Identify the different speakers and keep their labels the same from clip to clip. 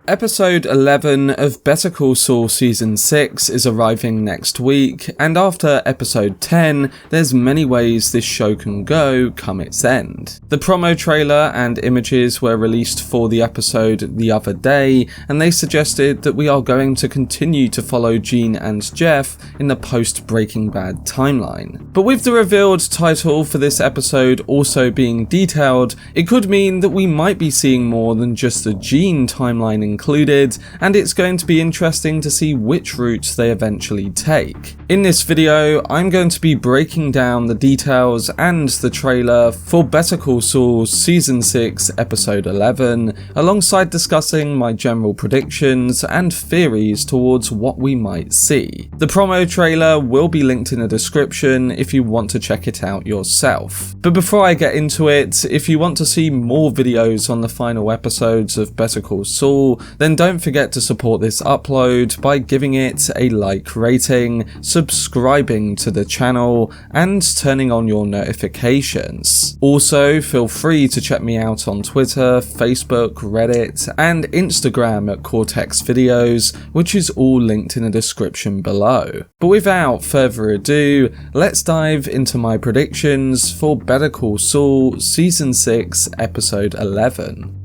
Speaker 1: Episode 11 of Better Call Saul Season 6 is arriving next week, and after Episode 10, there's many ways this show can go come its end. The promo trailer and images were released for the episode the other day, and they suggested that we are going to continue to follow Gene and Jeff in the post-Breaking Bad timeline. But with the revealed title for this episode also being detailed, it could mean that we might be seeing more than just the Gene timeline included, and it's going to be interesting to see which route they eventually take. In this video, I'm going to be breaking down the details and the trailer for Better Call Saul Season 6 Episode 11, alongside discussing my general predictions and theories towards what we might see. The promo trailer will be linked in the description if you want to check it out yourself. But before I get into it, if you want to see more videos on the final episodes of Better Call Saul, then don't forget to support this upload by giving it a like rating, subscribing to the channel, and turning on your notifications. Also, feel free to check me out on Twitter, Facebook, Reddit, and Instagram at Cortex Videos, which is all linked in the description below. But without further ado, let's dive into my predictions for Better Call Saul Season 6 Episode 11.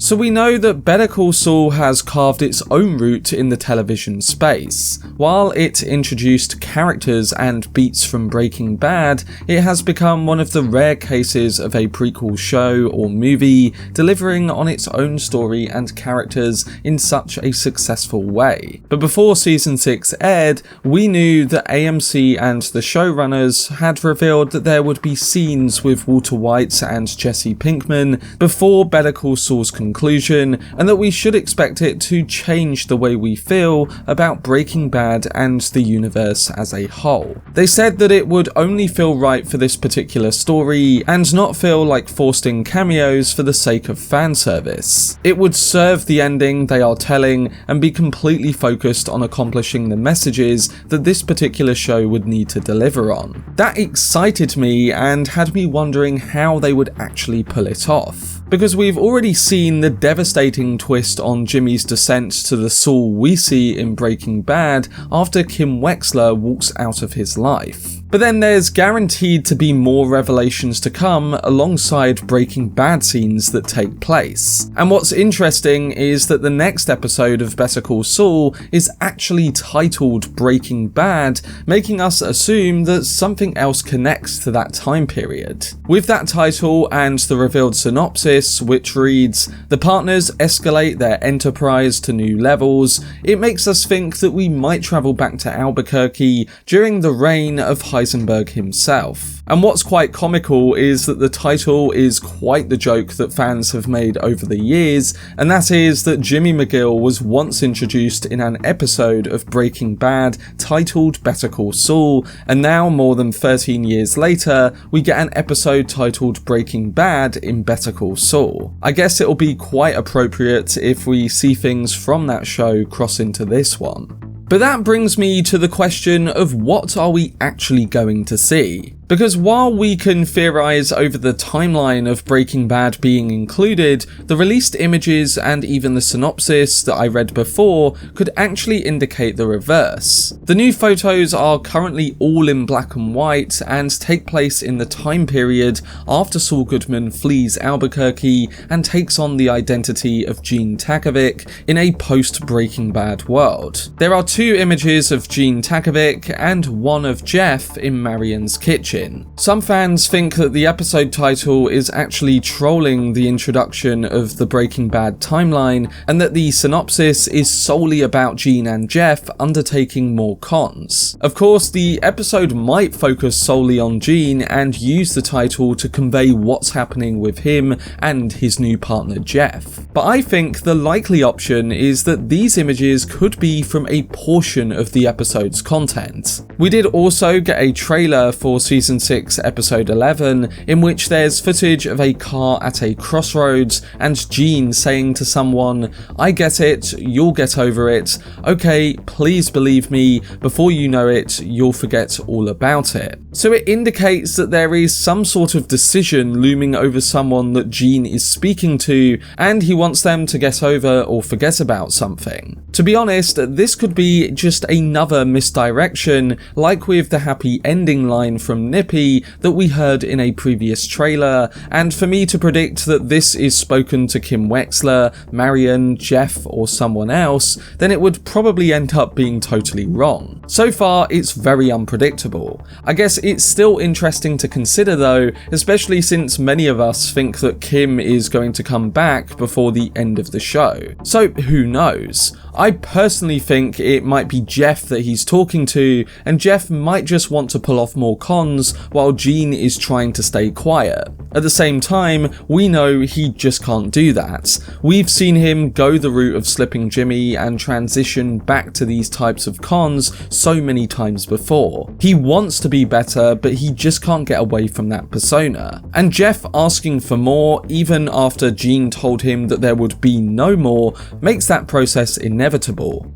Speaker 1: So we know that Better Call Saul has carved its own route in the television space. While it introduced characters and beats from Breaking Bad, it has become one of the rare cases of a prequel show or movie delivering on its own story and characters in such a successful way. But before Season 6 aired, we knew that AMC and the showrunners had revealed that there would be scenes with Walter White and Jesse Pinkman before Better Call Saul's conclusion, and that we should expect it to change the way we feel about Breaking Bad and the universe as a whole. They said that it would only feel right for this particular story and not feel like forced in cameos for the sake of fan service. It would serve the ending they are telling and be completely focused on accomplishing the messages that this particular show would need to deliver on. That excited me and had me wondering how they would actually pull it off. Because we've already seen the devastating twist on Jimmy's descent to the Saul we see in Breaking Bad after Kim Wexler walks out of his life. But then there's guaranteed to be more revelations to come alongside Breaking Bad scenes that take place. And what's interesting is that the next episode of Better Call Saul is actually titled Breaking Bad, making us assume that something else connects to that time period. With that title and the revealed synopsis, which reads, "The partners escalate their enterprise to new levels," it makes us think that we might travel back to Albuquerque during the reign of Heisenberg himself. And what's quite comical is that the title is quite the joke that fans have made over the years, and that is that Jimmy McGill was once introduced in an episode of Breaking Bad titled Better Call Saul, and now more than 13 years later, we get an episode titled Breaking Bad in Better Call Saul. I guess it'll be quite appropriate if we see things from that show cross into this one. But that brings me to the question of what are we actually going to see? Because while we can theorize over the timeline of Breaking Bad being included, the released images and even the synopsis that I read before could actually indicate the reverse. The new photos are currently all in black and white and take place in the time period after Saul Goodman flees Albuquerque and takes on the identity of Gene Takovic in a post-Breaking Bad world. There are two images of Gene Takovic and one of Jeff in Marion's kitchen. Some fans think that the episode title is actually trolling the introduction of the Breaking Bad timeline, and that the synopsis is solely about Gene and Jeff undertaking more cons. Of course, the episode might focus solely on Gene and use the title to convey what's happening with him and his new partner Jeff. But I think the likely option is that these images could be from a portion of the episode's content. We did also get a trailer for Season Season 6, Episode 11, in which there's footage of a car at a crossroads and Gene saying to someone, "I get it, you'll get over it, okay, please believe me, before you know it, you'll forget all about it." So it indicates that there is some sort of decision looming over someone that Gene is speaking to, and he wants them to get over or forget about something. To be honest, this could be just another misdirection, like with the happy ending line from Nippy that we heard in a previous trailer, and for me to predict that this is spoken to Kim Wexler, Marion, Jeff, or someone else, then it would probably end up being totally wrong. So far, it's very unpredictable. I guess it's still interesting to consider though, especially since many of us think that Kim is going to come back before the end of the show. So who knows? I personally think it might be Jeff that he's talking to, and Jeff might just want to pull off more cons while Gene is trying to stay quiet. At the same time, we know he just can't do that. We've seen him go the route of slipping Jimmy and transition back to these types of cons so many times before. He wants to be better, but he just can't get away from that persona. And Jeff asking for more, even after Gene told him that there would be no more, makes that process inevitable.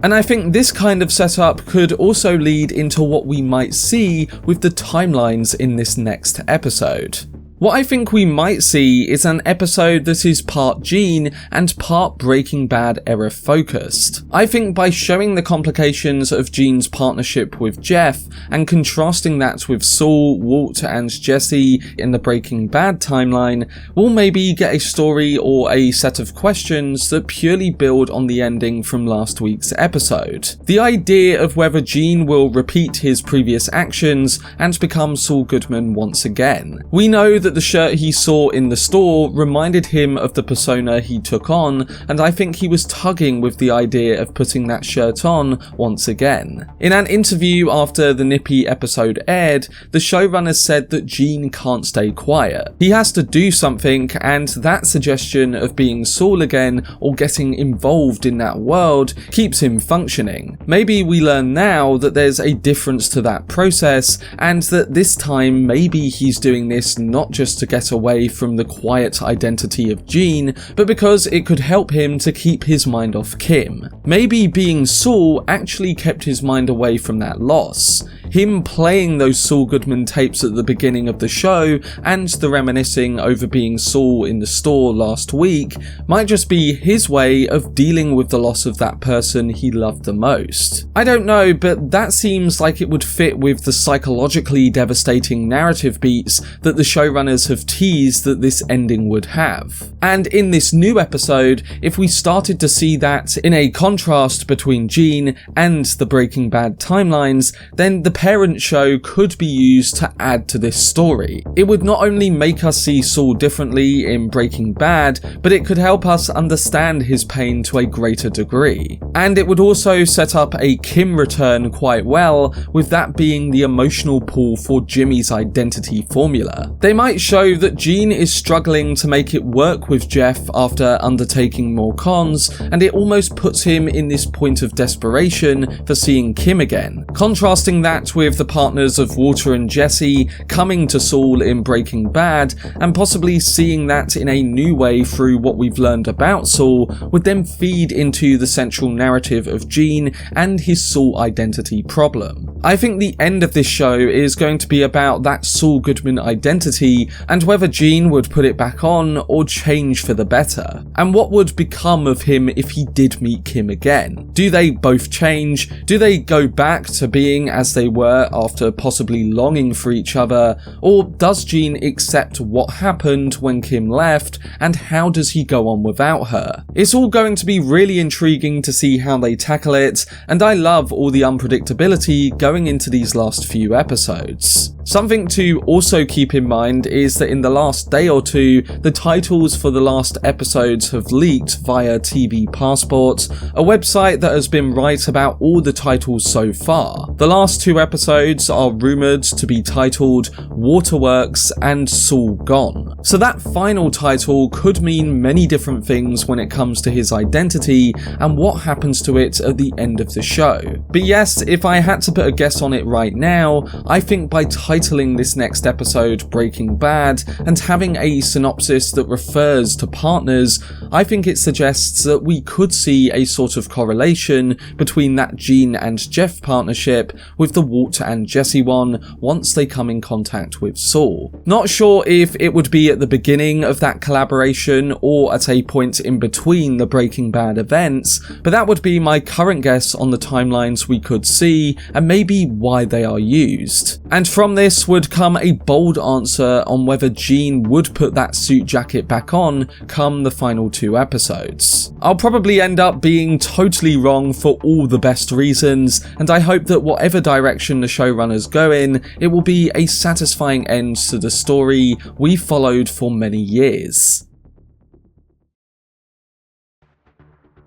Speaker 1: And I think this kind of setup could also lead into what we might see with the timelines in this next episode. What I think we might see is an episode that is part Gene and part Breaking Bad era focused. I think by showing the complications of Gene's partnership with Jeff and contrasting that with Saul, Walt and Jesse in the Breaking Bad timeline, we'll maybe get a story or a set of questions that purely build on the ending from last week's episode. The idea of whether Gene will repeat his previous actions and become Saul Goodman once again. We know that the shirt he saw in the store reminded him of the persona he took on, and I think he was tugging with the idea of putting that shirt on once again. In an interview after the Nippy episode aired, the showrunners said that Gene can't stay quiet. He has to do something, and that suggestion of being Saul again or getting involved in that world keeps him functioning. Maybe we learn now that there's a difference to that process, and that this time maybe he's doing this not just to get away from the quiet identity of Gene, but because it could help him to keep his mind off Kim. Maybe being Saul actually kept his mind away from that loss. Him playing those Saul Goodman tapes at the beginning of the show and the reminiscing over being Saul in the store last week might just be his way of dealing with the loss of that person he loved the most. I don't know, but that seems like it would fit with the psychologically devastating narrative beats that the showrunners have teased that this ending would have. And in this new episode, if we started to see that in a contrast between Gene and the Breaking Bad timelines, then the parent show could be used to add to this story. It would not only make us see Saul differently in Breaking Bad, but it could help us understand his pain to a greater degree. And it would also set up a Kim return quite well, with that being the emotional pull for Jimmy's identity formula. They might show that Gene is struggling to make it work with Jeff after undertaking more cons, and it almost puts him in this point of desperation for seeing Kim again. Contrasting that with the partners of Walter and Jesse coming to Saul in Breaking Bad, and possibly seeing that in a new way through what we've learned about Saul, would then feed into the central narrative of Gene and his Saul identity problem. I think the end of this show is going to be about that Saul Goodman identity and whether Gene would put it back on or change for the better, and what would become of him if he did meet Kim again. Do they both change? Do they go back to being as they were after possibly longing for each other, or does Gene accept what happened when Kim left, and how does he go on without her? It's all going to be really intriguing to see how they tackle it, and I love all the unpredictability going into these last few episodes. Something to also keep in mind is that in the last day or two, the titles for the last episodes have leaked via TV Passport, a website that has been right about all the titles so far. The last 2 episodes are rumoured to be titled Waterworks and Saul Gone. So that final title could mean many different things when it comes to his identity and what happens to it at the end of the show. But yes, if I had to put a guess on it right now, I think by titling this next episode Breaking Bad and having a synopsis that refers to partners, I think it suggests that we could see a sort of correlation between that Gene and Jeff partnership with the Walt and Jesse one once they come in contact with Saul. Not sure if it would be at the beginning of that collaboration or at a point in between the Breaking Bad events, but that would be my current guess on the timelines we could see and maybe why they are used. And from this would come a bold answer on whether Gene would put that suit jacket back on come the final 2 episodes. I'll probably end up being totally wrong for all the best reasons, and I hope that whatever direction the showrunners go in, it will be a satisfying end to the story we followed for many years.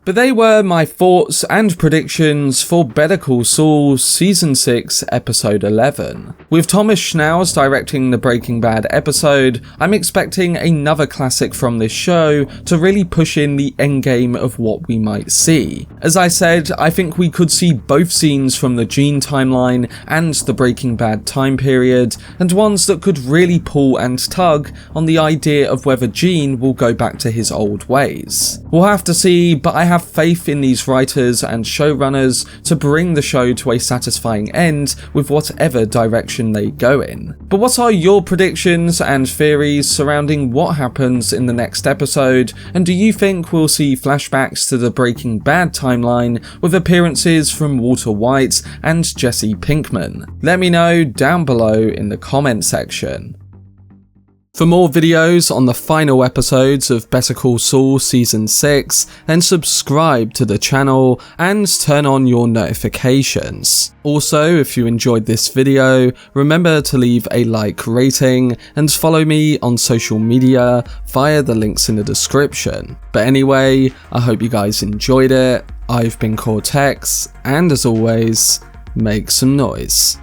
Speaker 1: But they were my thoughts and predictions for Better Call Saul Season 6 Episode 11. With Thomas Schnauz directing the Breaking Bad episode, I'm expecting another classic from this show to really push in the endgame of what we might see. As I said, I think we could see both scenes from the Gene timeline and the Breaking Bad time period, and ones that could really pull and tug on the idea of whether Gene will go back to his old ways. We'll have to see, but I have faith in these writers and showrunners to bring the show to a satisfying end with whatever direction they go in. But what are your predictions and theories surrounding what happens in the next episode, and do you think we'll see flashbacks to the Breaking Bad timeline with appearances from Walter White and Jesse Pinkman? Let me know down below in the comment section. For more videos on the final episodes of Better Call Saul Season 6, then subscribe to the channel and turn on your notifications. Also, if you enjoyed this video, remember to leave a like rating and follow me on social media via the links in the description. But anyway, I hope you guys enjoyed it. I've been Cortex, and as always, make some noise.